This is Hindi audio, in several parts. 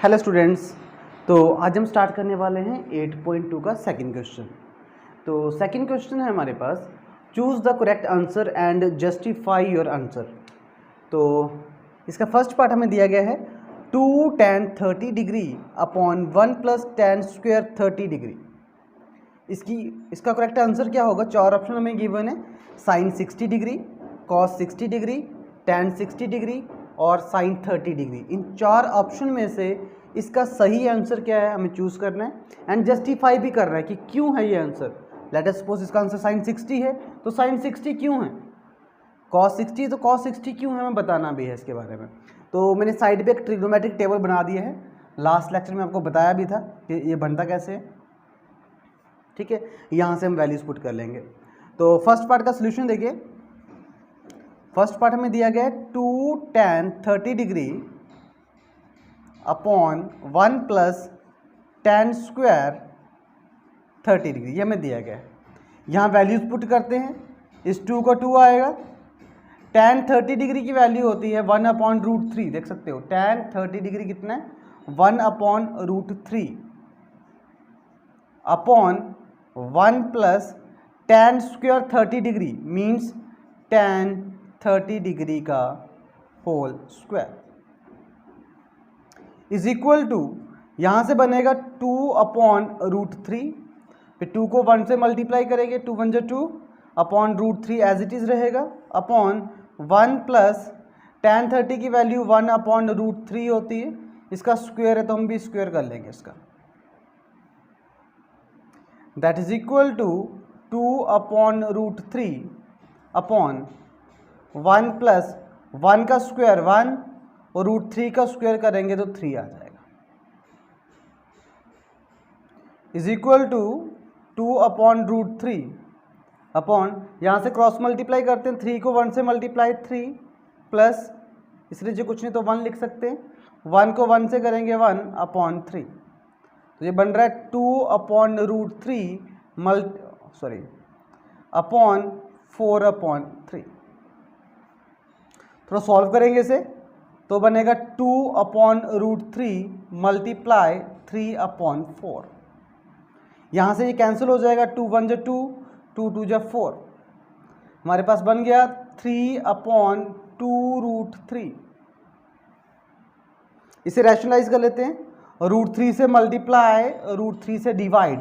हेलो स्टूडेंट्स, तो आज हम स्टार्ट करने वाले हैं 8.2 का सेकंड क्वेश्चन। तो सेकंड क्वेश्चन है हमारे पास, choose the correct answer and justify your answer. तो इसका फर्स्ट पार्ट हमें दिया गया है 2 tan 30 degree upon 1 plus tan square 30 degree. इसका करेक्ट आंसर क्या होगा? चार ऑप्शन हमें गिवन है, sine 60 degree, cos 60 degree, tan 60 degree और साइन 30 डिग्री। इन चार ऑप्शन में से इसका सही आंसर क्या है हमें चूज़ करना है एंड जस्टिफाई भी करना है कि क्यों है ये आंसर। लेट अस सपोज इसका आंसर साइन 60 है तो साइन 60 क्यों है, कॉस 60 तो कॉस 60 क्यों है, हमें बताना भी है इसके बारे में। तो मैंने साइड पे एक ट्रिग्नोमेट्रिक टेबल बना दिया है, लास्ट लेक्चर में आपको बताया भी था कि ये बनता कैसे है। ठीक है, यहाँ से हम वैल्यूज पुट कर लेंगे। तो फर्स्ट पार्ट का सोल्यूशन देखिए, फर्स्ट पार्ट हमें दिया गया है 2 tan 30 degree upon 1 plus tan square 30 degree, ये हमें दिया गया है। यहाँ वैल्यूज पुट करते हैं, इस 2 का 2 आएगा। tan 30 डिग्री की वैल्यू होती है 1/√3, देख सकते हो tan 30 डिग्री कितना है, 1/√3 upon 1 plus tan square 30 degree means tan 30 degree का whole square is equal to, यहाँ से बनेगा 2/√3, फिर 2 को 1 से मल्टीप्लाई करेंगे, 2 1 2 अपॉन √3 एज इट इज़ रहेगा, अपॉन 1 प्लस tan 30 की वैल्यू 1/√3 होती है, इसका स्क्वायर है तो हम भी स्क्वायर कर लेंगे इसका, that is equal to 2/√3 upon 1 plus 1 का स्क्वायर 1 और √3 का स्क्वायर करेंगे तो 3 आ जाएगा, इज इक्वल टू 2/√3 अपॉन, यहाँ से क्रॉस मल्टीप्लाई करते हैं, 3 को 1 से मल्टीप्लाई 3 प्लस, इसलिए जो कुछ नहीं तो 1 लिख सकते हैं, 1 को 1 से करेंगे 1/3, तो ये बन रहा है 2/√3 अपॉन 4/3। थोड़ा सॉल्व करेंगे इसे तो बनेगा 2/√3 मल्टीप्लाई 3/4। यहाँ से ये कैंसिल हो जाएगा, 2 1 जा 2, 2 2 जा 4, हमारे पास बन गया 3/2√3। इसे रैशनलाइज कर लेते हैं, √3 से मल्टीप्लाई √3 से डिवाइड,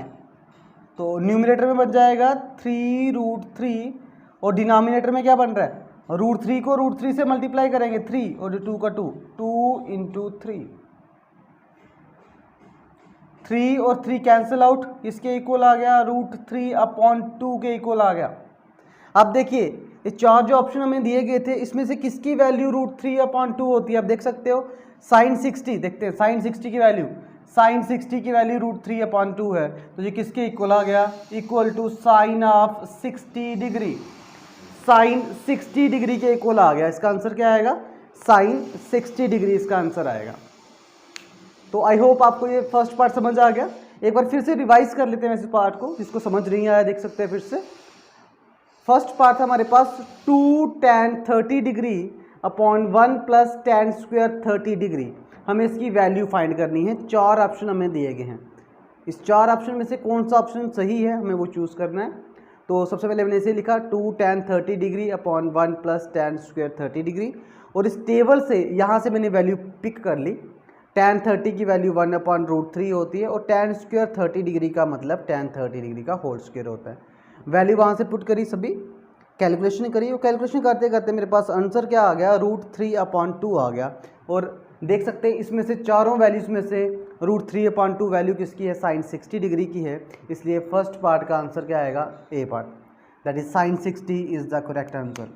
तो न्यूमरेटर में बन जाएगा 3√3 और डिनोमिनेटर में क्या बन रहा है, √3 को √3 से मल्टीप्लाई करेंगे 3 और 2 का 2, 2 × 3 और 3 कैंसिल आउट, इसके इक्वल आ गया √3/2 के इक्वल आ गया। अब देखिए ये चार जो ऑप्शन हमें दिए गए थे इसमें से किसकी वैल्यू √3/2 होती है, आप देख सकते हो साइन 60, देखते हैं साइन 60 की वैल्यू, साइन 60 की वैल्यू √3/2 है, तो ये किसके इक्वल आ गया, equal to sine of 60 degree, sine 60 degree के इक्वल आ गया। इसका आंसर क्या आएगा, साइन 60 डिग्री इसका आंसर आएगा। तो आई होप आपको ये फर्स्ट पार्ट समझ आ गया। एक बार फिर से रिवाइज कर लेते हैं इस पार्ट को, जिसको समझ नहीं आया देख सकते हैं फिर से। फर्स्ट पार्ट था हमारे पास 2 tan 30 degree upon 1 plus tan square 30 degree, हमें इसकी वैल्यू फाइंड करनी है। चार ऑप्शन हमें दिए गए हैं, इस चार ऑप्शन में से कौन सा ऑप्शन सही है हमें वो चूज़ करना है। तो सबसे पहले मैंने इसे लिखा 2 tan 30 degree upon 1 plus tan square 30 degree, और इस टेबल से यहाँ से मैंने वैल्यू पिक कर ली। tan 30 की वैल्यू 1/√3 होती है और tan स्क्वायर 30 डिग्री का मतलब tan 30 डिग्री का होल स्क्वायर होता है। वैल्यू वहाँ से पुट करी, सभी कैलकुलेशन करी, और कैलकुलेशन करते करते मेरे पास आंसर क्या आ गया, √3/2 आ गया। और देख सकते हैं इसमें से चारों वैल्यूज़ में से √3/2 वैल्यू किसकी है, साइन 60 डिग्री की है, इसलिए फर्स्ट पार्ट का आंसर क्या आएगा, A part, that is sine 60 is the correct answer.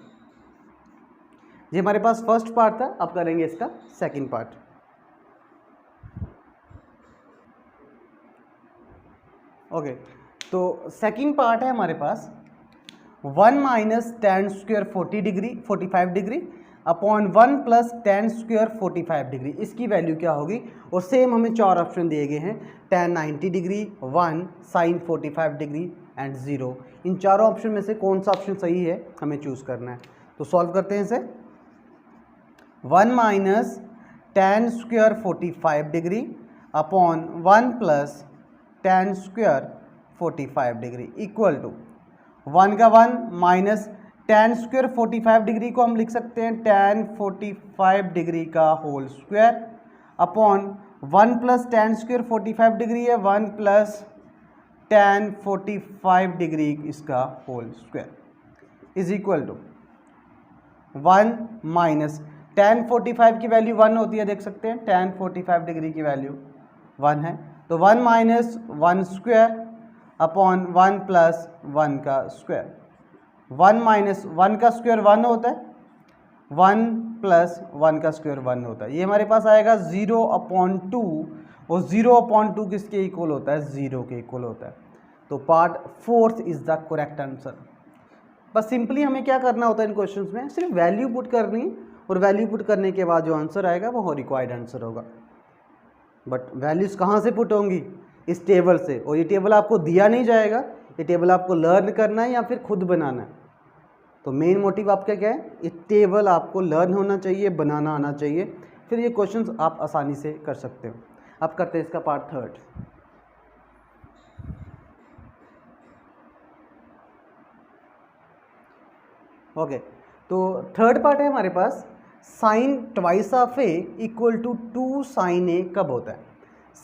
ये हमारे पास फर्स्ट पार्ट था, अब करेंगे इसका सेकेंड पार्ट। ओके, तो सेकेंड पार्ट है हमारे पास 1 minus tan square 45 degree upon 1 plus tan square 45 degree, इसकी वैल्यू क्या होगी। और सेम हमें चार ऑप्शन दिए गए हैं, tan 90 degree, 1, sine 45 degree and 0। इन चारों ऑप्शन में से कौन सा ऑप्शन सही है हमें चूज़ करना है। तो सॉल्व करते हैं इसे, 1 minus tan square 45 degree upon 1 plus tan square 45 degree equal to 1 का 1 माइनस tan स्क्वायर 45 डिग्री को हम लिख सकते हैं tan 45 डिग्री का whole square upon 1 plus tan square 45 degree है 1 प्लस tan 45 डिग्री इसका whole square is equal to 1 minus tan 45 की वैल्यू 1 होती है, देख सकते हैं tan 45 डिग्री की वैल्यू 1 है, तो 1 माइनस 1 स्क्वायर अपॉन 1 प्लस 1 का स्क्वायर। 1 माइनस 1 का स्क्वायर 1 होता है, 1 प्लस 1 का स्क्वायर 1 होता है। ये हमारे पास आएगा 0/2 और 0/2 किसके इक्वल होता है? 0 के इक्वल होता है। तो part 4th is the correct answer. बस सिंपली हमें क्या करना होता है इन क्वेश्चंस में, सिर्फ वैल्यू पुट करनी है और वैल्यू पुट करने के बाद जो आंसर आएगा वो रिक्वायर्ड आंसर होगा। बट वैल्यूज कहाँ से पुट होंगी? इस टेबल से, और ये टेबल आपको दिया नहीं जाएगा, ये टेबल आपको लर्न करना है या फिर खुद बनाना है। तो मेन मोटिव आपका क्या है? ये टेबल आपको लर्न होना चाहिए, बनाना आना चाहिए, फिर ये क्वेश्चंस आप आसानी से कर सकते हो। अब करते हैं इसका पार्ट 3rd। ओके, तो 3rd पार्ट है हमारे पास, sine twice of A equal to 2 sine A कब होता है?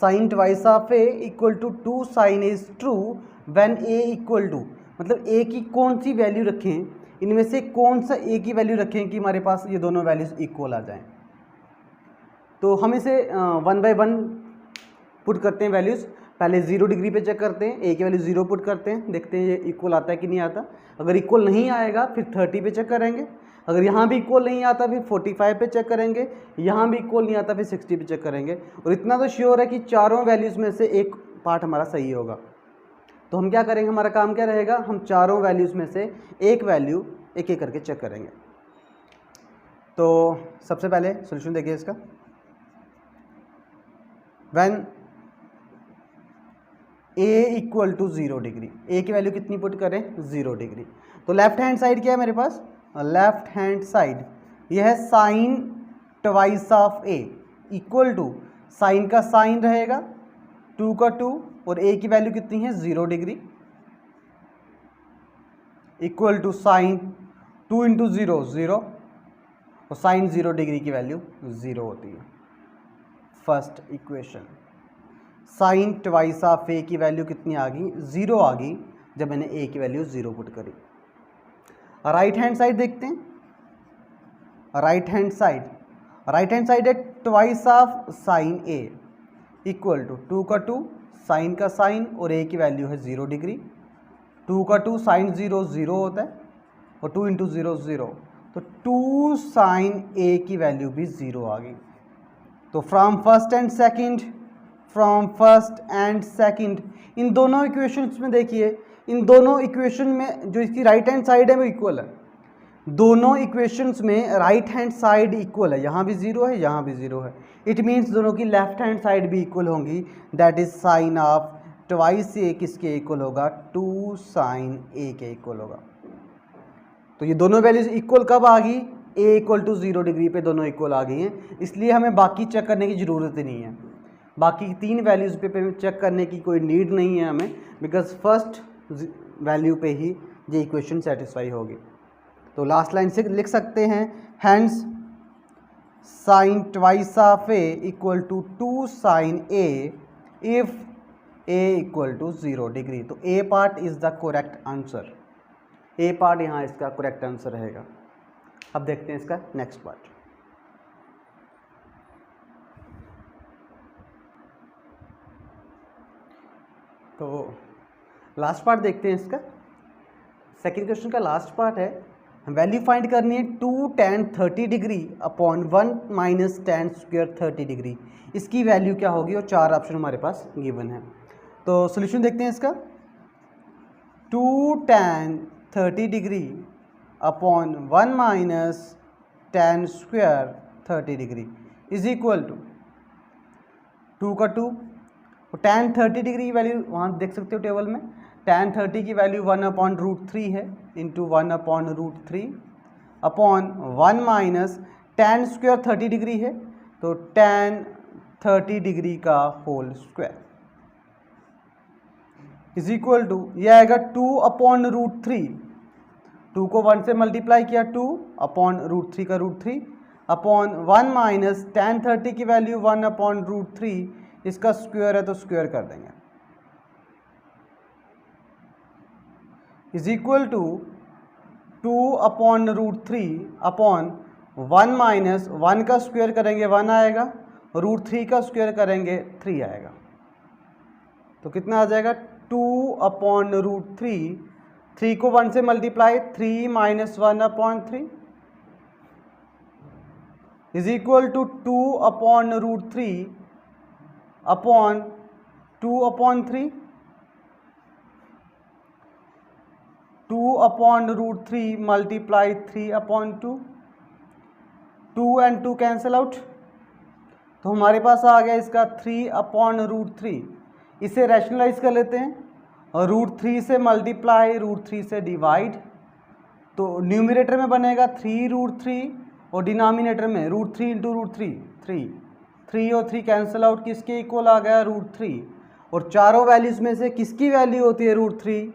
Sine twice of A equal to 2 sine A is true when A equal to, मतलब ए की कौन सी वैल्यू रखें, इनमें से कौन सा ए की वैल्यू रखें कि हमारे पास ये दोनों वैल्यूज इक्वल आ जाएं। तो हम इसे 1 बाय 1 पुट करते हैं वैल्यूज़। पहले 0 डिग्री पे चेक करते हैं, ए की वैल्यू 0 पुट करते हैं, देखते हैं ये इक्वल आता है कि नहीं आता। अगर इक्वल नहीं आएगा फिर 30 पे चेक करेंगे, अगर यहाँ भी इक्वल नहीं आता फिर 45 पे चेक करेंगे, यहाँ भी इक्वल नहीं आता फिर 60 पे चेक करेंगे। और इतना तो श्योर है कि चारों वैल्यूज़ में से एक पार्ट हमारा सही होगा। तो हम क्या करेंगे, हमारा काम क्या रहेगा, हम चारों वैल्यूज़ में से एक वैल्यू एक एक करके चेक करेंगे। तो सबसे पहले सोल्यूशन देखिए इसका। When A equal to 0 degree, A की वैल्यू कितनी पुट करें? 0 डिग्री। तो लेफ्ट हैंड साइड क्या है मेरे पास? लेफ्ट हैंड साइड यह है sine twice of A equal to, sine का साइन रहेगा 2 का 2 और ए की वैल्यू कितनी है? 0 degree equal to sine 2 into 0 0 और साइन 0 डिग्री की वैल्यू 0 होती है। First equation, sine twice of A की वैल्यू कितनी आ गई? 0 आ गई जब मैंने ए की वैल्यू 0 पुट करी। राइट हैंड साइड देखते हैं, राइट हैंड साइड है twice of sine a equal to 2 का 2 साइन का साइन और ए की वैल्यू है 0 डिग्री, 2 का 2 साइन 0 0 होता है और 2 इंटू 0 0, तो 2 साइन ए की वैल्यू भी 0 आ गई। तो from first and second in दोनों इक्वेशंस में देखिए, इन दोनों इक्वेशन में जो इसकी राइट हैंड साइड है वो इक्वल है। दोनों इक्वेशंस में राइट हैंड साइड इक्वल है, यहाँ भी 0 है, यहाँ भी 0 है। इट मीन्स दोनों की लेफ्ट हैंड साइड भी इक्वल होंगी। That is sine of twice A किसके इक्वल होगा? 2 साइन ए के इक्वल होगा। तो ये दोनों वैल्यूज इक्वल कब आ गई? ए इक्वल टू 0 डिग्री पे दोनों इक्वल आ गई हैं, इसलिए हमें बाकी चेक करने की ज़रूरत ही नहीं है। बाकी 3 वैल्यूज़ पे चेक करने की कोई नीड नहीं है हमें, बिकॉज फर्स्ट वैल्यू पे ही ये इक्वेशन सेटिस्फाई होगी। तो लास्ट लाइन से लिख सकते हैं, hence sine twice of A equal to 2 sine A if A equal to 0 degree. तो A part is the correct answer, A part यहाँ इसका करेक्ट आंसर रहेगा। अब देखते हैं इसका नेक्स्ट पार्ट। तो लास्ट पार्ट देखते हैं इसका, सेकेंड क्वेश्चन का लास्ट पार्ट है। वैल्यू फाइंड करनी है 2 tan 30 degree upon 1 minus tan square 30 degree. इसकी वैल्यू क्या होगी? और 4 ऑप्शन हमारे पास गिवन है। तो सोल्यूशन देखते हैं इसका। 2 tan 30 degree upon 1 minus tan square 30 degree is equal to 2 का 2 और tan 30 डिग्री की वैल्यू वहाँ देख सकते हो टेबल में, tan 30 की वैल्यू 1/√3 है into 1/√3 upon 1 minus tan square 30 degree है, तो tan 30 डिग्री का whole square is equal to, यह आएगा 2/√3, 2 को 1 से मल्टीप्लाई किया, 2/√3 का √3 अपॉन 1 माइनस tan 30 की वैल्यू 1/√3, इसका स्क्वायर है तो स्क्वायर कर देंगे, is equal to 2/√3 upon 1 minus 1 का स्क्वायर करेंगे 1 आएगा, √3 का स्क्वायर करेंगे 3 आएगा, तो कितना आ जाएगा 2/√3, 3 को 1 से multiply, 3 minus 1/3 is equal to 2/√3 upon 2/3, 2/√3 multiply 3/2, 2 and 2 cancel out, तो हमारे पास आ गया इसका 3/√3। इसे रैशनलाइज कर लेते हैं, और √3 से मल्टीप्लाई, √3 से डिवाइड, तो न्यूमरेटर में बनेगा 3√3 और डिनोमिनेटर में √3 इंटू √3 3, 3 और 3 कैंसिल आउट, किसके इक्वल आ गया √3, और चारों वैल्यूज़ में से किसकी वैल्यू होती है √3,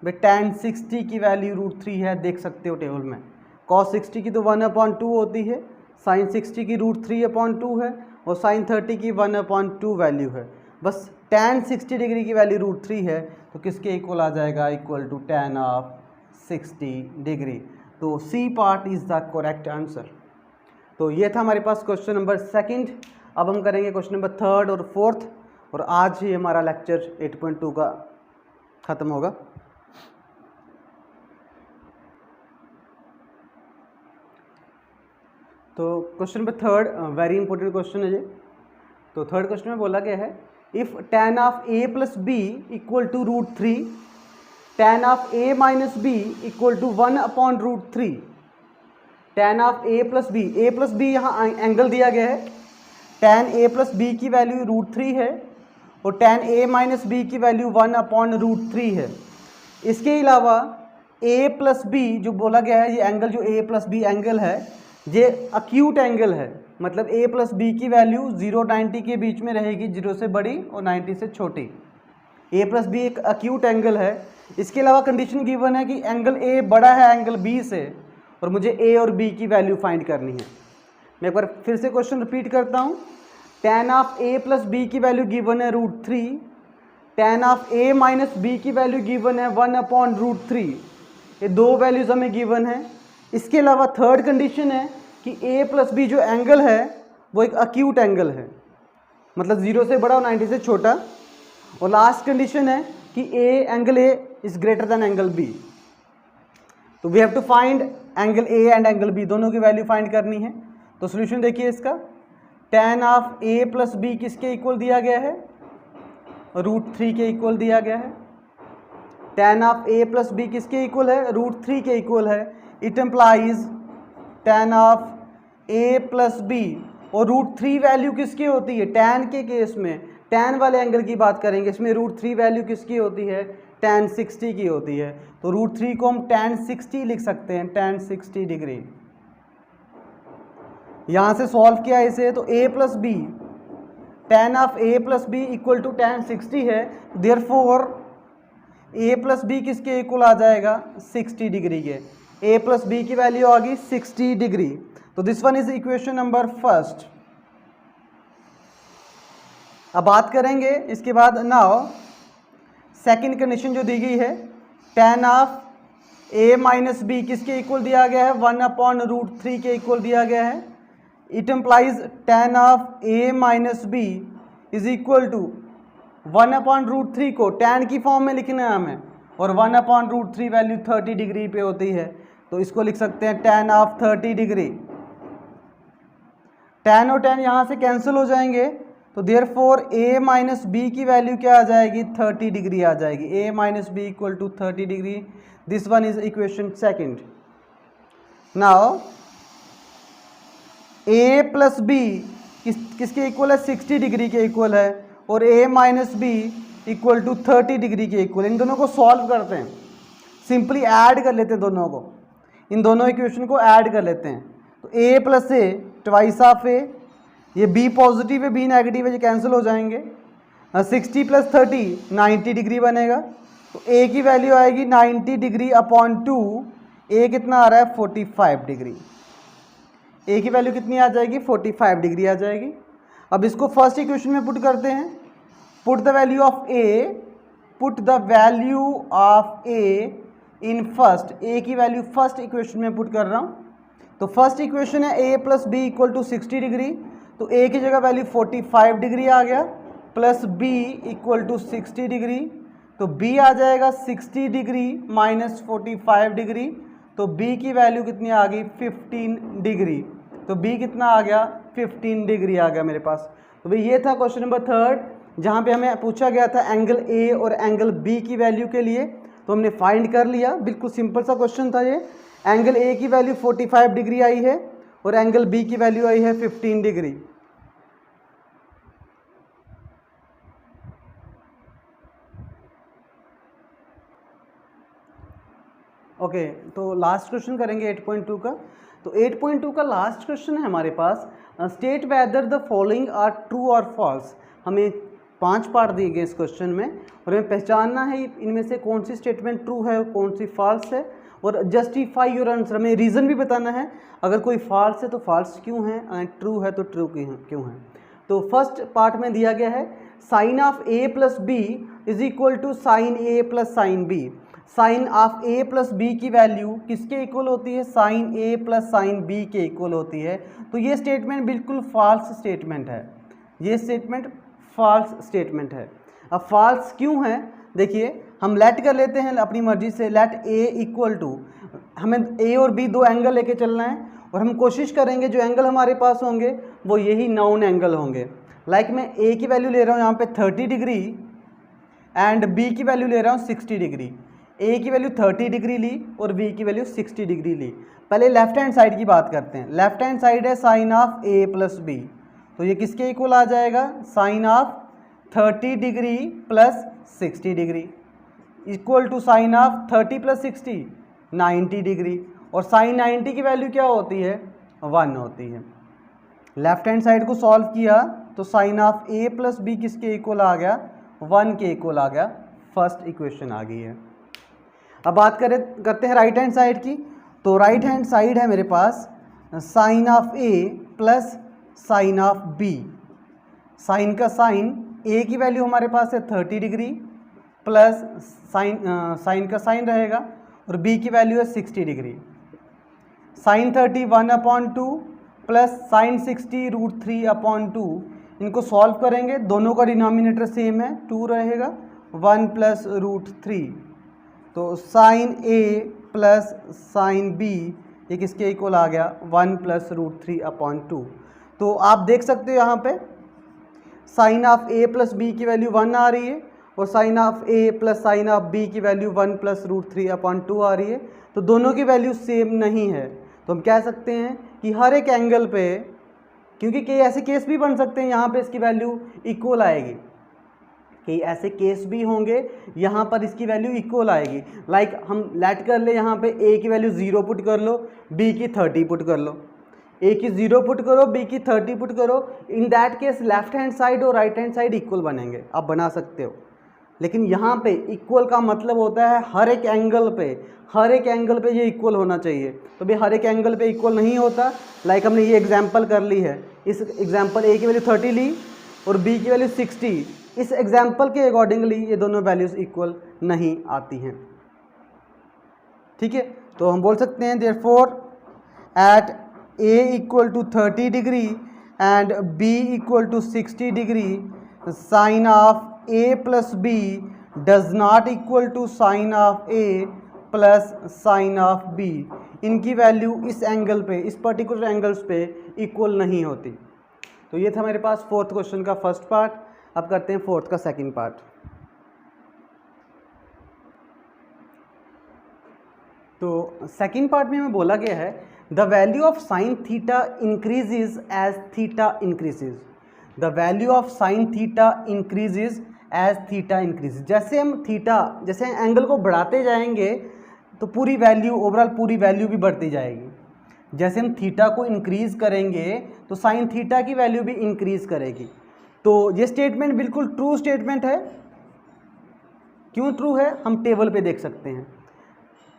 भाई tan 60 की वैल्यू √3 है, देख सकते हो टेबल में, cos 60 की तो 1/2 होती है, sin 60 की √3/2 है, और sin 30 की 1/2 वैल्यू है, बस tan 60 डिग्री की वैल्यू √3 है, तो किसके इक्वल आ जाएगा, equal to tan of 60 degree. तो C part is the correct answer. तो ये था हमारे पास क्वेश्चन नंबर 2। अब हम करेंगे क्वेश्चन नंबर 3 और 4, और आज ही हमारा लेक्चर 8.2 का ख़त्म होगा। तो question number 3 very important question है ये। तो थर्ड क्वेश्चन में बोला गया है, if tan of a plus b equal to √3, tan of a minus b equal to 1/√3, tan of a plus b यहाँ एंगल दिया गया है, tan a प्लस बी की वैल्यू √3 है, और tan a माइनस बी की वैल्यू 1/√3 है। इसके अलावा a प्लस बी जो बोला गया है, ये एंगल जो a प्लस बी एंगल है, ये अक्यूट एंगल है, मतलब a प्लस बी की वैल्यू 0 90 के बीच में रहेगी, 0 से बड़ी और 90 से छोटी। a प्लस बी एक अक्यूट एंगल है। इसके अलावा कंडीशन गिवन है कि एंगल a बड़ा है एंगल b से, और मुझे a और b की वैल्यू फाइंड करनी है। मैं एक बार फिर से क्वेश्चन रिपीट करता हूँ। tan of a plus b की वैल्यू गिवन है √3, tan of a minus b की वैल्यू गिवन है 1/√3, ये दो वैल्यूज़ हमें गिवन है। इसके अलावा थर्ड कंडीशन है कि a प्लस बी जो एंगल है वो एक अक्यूट एंगल है, मतलब 0 से बड़ा और 90 से छोटा। और लास्ट कंडीशन है कि angle a is greater than angle b। तो we have to find angle a and angle b, दोनों की वैल्यू फाइंड करनी है। तो सोल्यूशन देखिए इसका, tan of a plus b किसके इक्वल दिया गया है, √3 के इक्वल दिया गया है। tan of a plus b किसके इक्वल है, √3 के इक्वल है। It implies tan of a plus b, और √3 वैल्यू किसकी होती है, tan के केस में tan वाले एंगल की बात करेंगे, इसमें √3 वैल्यू किसकी होती है, tan 60 की होती है। तो √3 को हम tan 60 लिख सकते हैं, tan 60 डिग्री। यहाँ से सॉल्व किया इसे, तो a plus b, tan of a plus b equal to tan 60 है, देयरफॉर a प्लस बी किसके इक्वल आ जाएगा, 60 डिग्री के। a प्लस बी की वैल्यू आ गई 60 डिग्री। तो this one is equation number 1। अब बात करेंगे इसके बाद, नाउ सेकंड कंडीशन जो दी गई है, tan of a minus b किसके इक्वल दिया गया है, 1/√3 के इक्वल दिया गया है। It implies tan of a minus b is equal to 1/√3 को tan की फॉर्म में लिखना है हमें, और 1/√3 वैल्यू 30 डिग्री पे होती है, तो इसको लिख सकते हैं tan ऑफ 30 डिग्री। tan और tan यहाँ से कैंसिल हो जाएंगे, तो देयरफॉर a माइनस बी की वैल्यू क्या आ जाएगी, 30 डिग्री आ जाएगी। a minus b equal to 30 degree. This one is equation second. Now a plus b किसके इक्वल है, 60 डिग्री के इक्वल है, और a minus b equal to 30 degree के इक्वल। इन दोनों को सॉल्व करते हैं, सिंपली ऐड कर लेते हैं दोनों को, इन दोनों इक्वेशन को ऐड कर लेते हैं। तो a plus A twice of A, ये बी पॉजिटिव है, बी नेगेटिव है, ये कैंसिल हो जाएंगे। 60 + 30 90 डिग्री बनेगा। तो ए की वैल्यू आएगी 90 डिग्री अपॉन 2, ए कितना आ रहा है 45 डिग्री। ए की वैल्यू कितनी आ जाएगी 45 डिग्री आ जाएगी। अब इसको फर्स्ट इक्वेशन में पुट करते हैं। Put the value of A, put the value of A in first, A की वैल्यू फर्स्ट इक्वेशन में पुट कर रहा हूँ। तो फर्स्ट इक्वेशन है a + b = 60 डिग्री, तो a की जगह वैल्यू 45 डिग्री आ गया, प्लस b = 60 डिग्री, तो b आ जाएगा 60 डिग्री माइनस 45 डिग्री, तो b की वैल्यू कितनी आ गई 15 डिग्री। तो b कितना आ गया 15 डिग्री आ गया मेरे पास। तो भाई ये था क्वेश्चन नंबर 3 जहाँ पे हमें पूछा गया था एंगल a और एंगल b की वैल्यू के लिए, तो हमने फाइंड कर लिया। बिल्कुल सिंपल सा क्वेश्चन था ये। एंगल a की वैल्यू 45 डिग्री आई है और एंगल b की वैल्यू आई है 15 डिग्री। ओके, तो लास्ट क्वेश्चन करेंगे 8.2 का। तो 8.2 का लास्ट क्वेश्चन है हमारे पास, state whether the following are true और फॉल्स। हमें 5 पार्ट दिए गए इस क्वेश्चन में और हमें पहचानना है इनमें से कौन सी स्टेटमेंट ट्रू है और कौन सी फॉल्स है, और जस्टिफाई योर आंसर, हमें रीज़न भी बताना है। अगर कोई फॉल्स है तो फॉल्स क्यों है, एंड ट्रू है तो ट्रू क्यों है। तो फर्स्ट पार्ट में दिया गया है sine of a + b = sine a + sine b। Sine of a + b की वैल्यू किसके इक्वल होती है, साइन a + साइन b के इक्वल होती है। तो ये स्टेटमेंट बिल्कुल फॉल्स स्टेटमेंट है, ये स्टेटमेंट फॉल्स स्टेटमेंट है। अब फॉल्स क्यों है, देखिए हम लेट कर लेते हैं अपनी मर्जी से, लेट a = हमें a और b दो एंगल लेके चलना है और हम कोशिश करेंगे जो एंगल हमारे पास होंगे वो यही नाउन एंगल होंगे। लाइक मैं a की वैल्यू ले रहा हूँ यहाँ पे 30 डिग्री एंड b की वैल्यू ले रहा हूँ 60 डिग्री। a की वैल्यू 30 डिग्री ली और b की वैल्यू 60 डिग्री ली। पहले लेफ्ट हैंड साइड की बात करते हैं। लेफ्ट हैंड साइड है साइन ऑफ a + b, तो ये किसके इक्वल आ जाएगा, साइन of 30 degree + 60 degree equal to sine of 30 + 60 90 degree, और साइन 90 की वैल्यू क्या होती है 1 होती है। लेफ्ट हैंड साइड को सॉल्व किया तो साइन ऑफ a + b किसके इक्वल आ गया 1 के इक्वल आ गया, फर्स्ट इक्वेशन आ गई है। अब बात करते हैं राइट हैंड साइड की। तो राइट हैंड साइड है मेरे पास sine of a + sine of b। Sine का साइन, a की वैल्यू हमारे पास है 30 डिग्री प्लस साइन का साइन रहेगा और b की वैल्यू है 60 डिग्री। Sign 30 1/2 plus sign 60 √3/2। इनको सॉल्व करेंगे, दोनों का डिनोमिनेटर सेम है 2 रहेगा, 1 + √3। तो sine a plus sine b ये किसके इक्वल आ गया 1 + √3/2। तो आप देख सकते हो यहाँ पे साइन ऑफ a + b की वैल्यू 1 आ रही है और sine of a + sine of b की वैल्यू 1 + √3/2 आ रही है। तो दोनों की वैल्यू सेम नहीं है, तो हम कह सकते हैं कि हर एक एंगल पे, क्योंकि कई ऐसे केस भी बन सकते हैं यहाँ पे इसकी वैल्यू इक्वल आएगी, कई ऐसे केस भी होंगे यहाँ पर इसकी वैल्यू इक्वल आएगी। लाइक हम लेट कर ले यहाँ पे a की वैल्यू 0 पुट कर लो, b की 30 पुट कर लो, a की 0 पुट करो, b की 30 पुट करो। In that case left hand side और राइट हैंड साइड इक्वल बनेंगे, आप बना सकते हो। लेकिन यहाँ पे इक्वल का मतलब होता है हर एक एंगल पे ये इक्वल होना चाहिए। तो भाई हर एक एंगल पे इक्वल नहीं होता। लाइक हमने ये एग्जांपल कर ली है, इस एग्जांपल a की वैल्यू 30 ली और b की वैल्यू 60, इस एग्जांपल के अकॉर्डिंगली ये दोनों वैल्यूज इक्वल नहीं आती हैं। ठीक है, तो हम बोल सकते हैं therefore at a = 30 degree and b = 60 degree sine of a + b does not equal to sine of a plus sine of b। इनकी वैल्यू इस एंगल पे, इस पर्टिकुलर एंगल्स पे इक्वल नहीं होती। तो ये था मेरे पास फोर्थ क्वेश्चन का फर्स्ट पार्ट। अब करते हैं फोर्थ का सेकंड पार्ट। तो सेकंड पार्ट में हमें बोला गया है the value of sine theta increases as theta increases. The value of sine theta increases as theta increases. जैसे हम थीटा, जैसे एंगल को बढ़ाते जाएंगे तो पूरी वैल्यू, ओवरऑल पूरी वैल्यू भी बढ़ती जाएगी। जैसे हम थीटा को इंक्रीज करेंगे तो साइन थीटा की वैल्यू भी इंक्रीज करेगी। तो ये स्टेटमेंट बिल्कुल ट्रू स्टेटमेंट है। क्यों ट्रू है हम टेबल पे देख सकते हैं।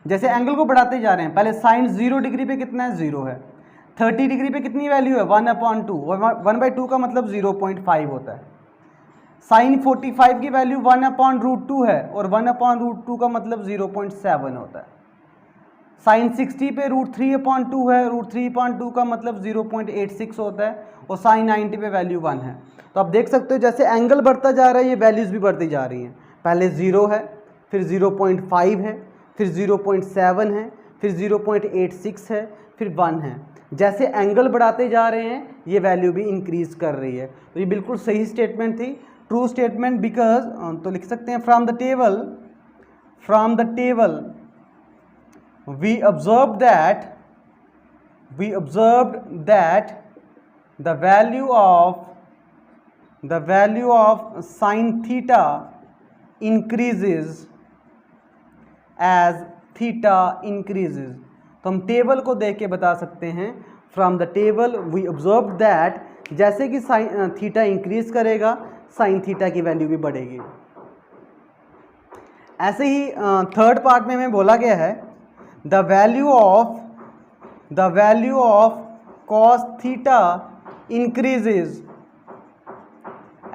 जैसे एंगल को बढ़ाते जा रहे हैं, पहले साइन 0 डिग्री पे कितना है 0 है, 30 डिग्री पे कितनी वैल्यू है 1/2, 1/2 का मतलब 0.5 होता है। साइन 45 की वैल्यू 1/√2 है और 1/√2 का मतलब 0.7 होता है। साइन 60 पे √3/2 है, √3/2 का मतलब 0.86 होता है और साइन 90 पे वैल्यू 1 है। तो आप देख सकते हो जैसे एंगल बढ़ता जा रहा है ये वैल्यूज़ भी बढ़ती जा रही हैं। पहले 0 है, फिर 0.5 है, फिर 0.7 है, फिर 0.86 है, फिर 1 है। जैसे एंगल बढ़ाते जा रहे हैं ये वैल्यू भी इंक्रीज कर रही है। तो ये बिल्कुल सही स्टेटमेंट थी, ट्रू स्टेटमेंट, बिकॉज तो लिख सकते हैं from the table we observed that the value of sin theta increases as theta increases। तो हम टेबल को देख के बता सकते हैं from the table we observe that जैसे कि साइन थीटा इंक्रीज करेगा साइन थीटा की वैल्यू भी बढ़ेगी। ऐसे ही थर्ड पार्ट में हमें बोला गया है the value of cos theta increases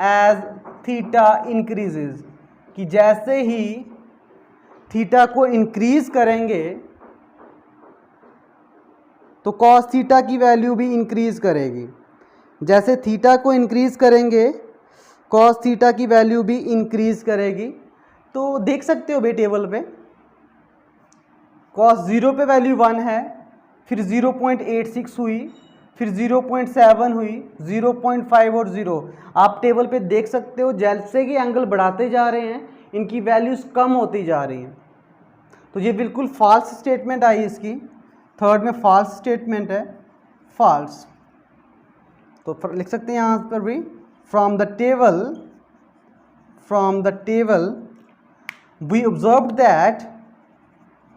as theta increases, कि जैसे ही थीटा को इंक्रीज करेंगे तो cos थीटा की वैल्यू भी इंक्रीज करेगी। जैसे थीटा को इंक्रीज करेंगे cos थीटा की वैल्यू भी इंक्रीज करेगी। तो देख सकते हो भाई टेबल पे cos 0 पे वैल्यू 1 है, फिर 0.86 हुई, फिर 0.7 हुई, 0.5 और 0। आप टेबल पे देख सकते हो जैसे कि एंगल बढ़ाते जा रहे हैं इनकी वैल्यूज़ कम होती जा रही हैं। तो ये बिल्कुल फॉल्स स्टेटमेंट आई इसकी, थर्ड में फॉल्स स्टेटमेंट है, फॉल्स। तो लिख सकते हैं यहाँ पर भी from the table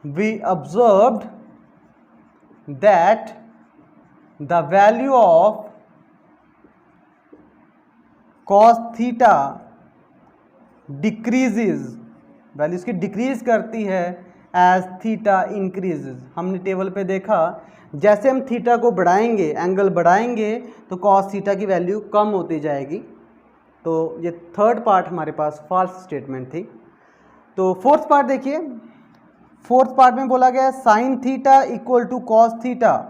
we observed that the value of cos theta decreases, value इसकी डिक्रीज करती है as theta increases। हमने टेबल पे देखा जैसे हम थीटा को बढ़ाएंगे एंगल बढ़ाएंगे तो cos थीटा की वैल्यू कम होती जाएगी। तो ये थर्ड पार्ट हमारे पास फॉल्स स्टेटमेंट थी। तो फोर्थ पार्ट देखिए, फोर्थ पार्ट में बोला गया है sine theta equal to cos theta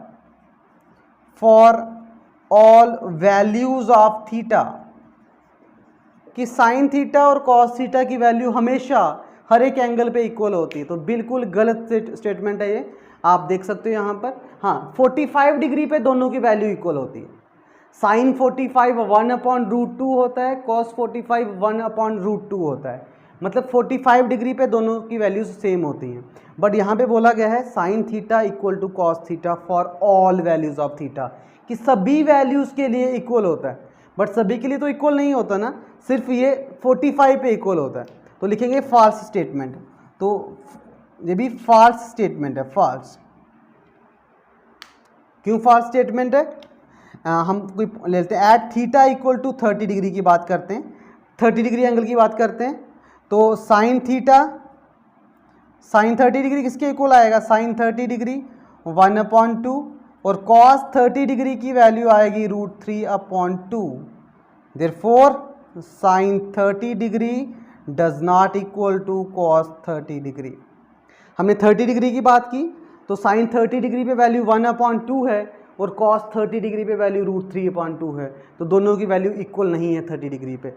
for all values of theta, कि साइन थीटा और कॉस थीटा की वैल्यू हमेशा हर एक एंगल पे इक्वल होती है। तो बिल्कुल गलत स्टेटमेंट है ये, आप देख सकते हो यहाँ पर। हाँ, 45 डिग्री पे दोनों की वैल्यू इक्वल होती है। साइन 45 1/√2 होता है, कॉस 45 1/√2 होता है, मतलब 45 डिग्री पे दोनों की वैल्यूज सेम होती हैं। बट यहाँ पे बोला गया है sine theta equal to cos theta for all values of theta, कि सभी वैल्यूज़ के लिए इक्वल होता है। बट सभी के लिए तो इक्वल नहीं होता ना, सिर्फ ये 45 पे इक्वल होता है। तो लिखेंगे फॉल्स स्टेटमेंट। तो ये भी फॉल्स स्टेटमेंट है, फॉल्स। क्यों फॉल्स स्टेटमेंट है? हम कोई लेते हैं at theta equal to 30 degree की बात करते हैं, 30 डिग्री एंगल की बात करते हैं। तो साइन थीटा साइन 30 डिग्री किसके इक्वल आएगा? साइन 30 डिग्री 1/2 और कॉस 30 डिग्री की वैल्यू आएगी √3/2। Therefore sine 30 degree does not equal to cos 30 degree. हमने 30 डिग्री की बात की तो साइन 30 डिग्री पे वैल्यू 1/2 है और कॉस 30 डिग्री पे वैल्यू √3/2 है। तो दोनों की वैल्यू इक्वल नहीं है 30 डिग्री पे।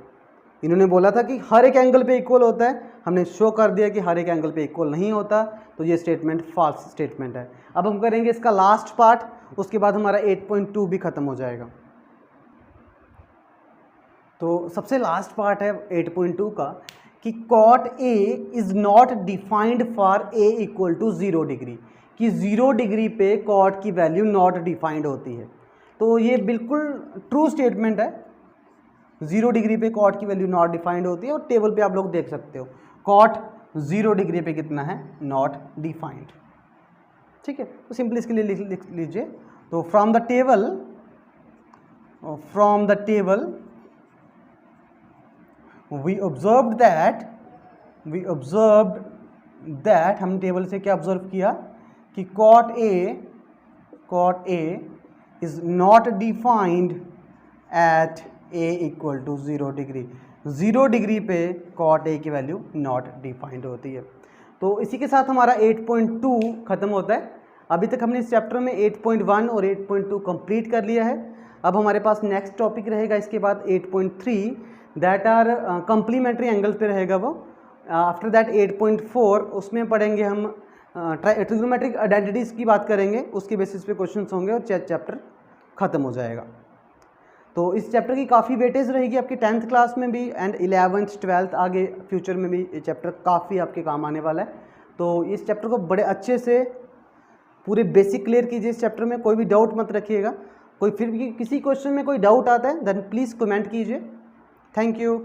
इन्होंने बोला था कि हर एक एंगल पे इक्वल होता है, हमने शो कर दिया कि हर एक एंगल पे इक्वल नहीं होता। तो ये स्टेटमेंट फॉल्स स्टेटमेंट है। अब हम करेंगे इसका लास्ट पार्ट, उसके बाद हमारा 8.2 भी खत्म हो जाएगा। तो सबसे लास्ट पार्ट है 8.2 का कि cot a is not defined for a equal to 0 degree, कि 0 डिग्री पे कॉट की वैल्यू नॉट डिफाइंड होती है। तो ये बिल्कुल ट्रू स्टेटमेंट है, 0 डिग्री पे कॉट की वैल्यू नॉट डिफाइंड होती है। और टेबल पे आप लोग देख सकते हो कॉट 0 डिग्री पे कितना है, नॉट डिफाइंड। ठीक है, तो सिंपली इसके लिए लिख लीजिए। तो from the table we observed that हम टेबल से क्या ऑब्जर्व किया कि cot a is not defined at a equal to 0 degree. 0 degree पे कॉट ए की वैल्यू नॉट डिफाइंड होती है। तो इसी के साथ हमारा 8.2 खत्म होता है। अभी तक हमने इस चैप्टर में 8.1 और 8.2 कंप्लीट कर लिया है। अब हमारे पास नेक्स्ट टॉपिक रहेगा इसके बाद 8.3 दैट आर कम्प्लीमेंट्री एंगल पे रहेगा वो। आफ्टर दैट 8.4 उसमें पढ़ेंगे हम ट्रिग्नोमेट्रिक आइडेंटिटीज़ की बात करेंगे, उसके बेसिस पे क्वेश्चंस होंगे और चैप्टर ख़त्म हो जाएगा। तो इस चैप्टर की काफ़ी वेटेज रहेगी आपकी 10th क्लास में भी एंड 11th 12th आगे फ्यूचर में भी ये चैप्टर काफ़ी आपके काम आने वाला है। तो इस चैप्टर को बड़े अच्छे से पूरे बेसिक क्लियर कीजिए। इस चैप्टर में कोई भी डाउट मत रखिएगा। कोई फिर भी किसी क्वेश्चन में कोई डाउट आता है देन प्लीज़ कमेंट कीजिए। Thank you.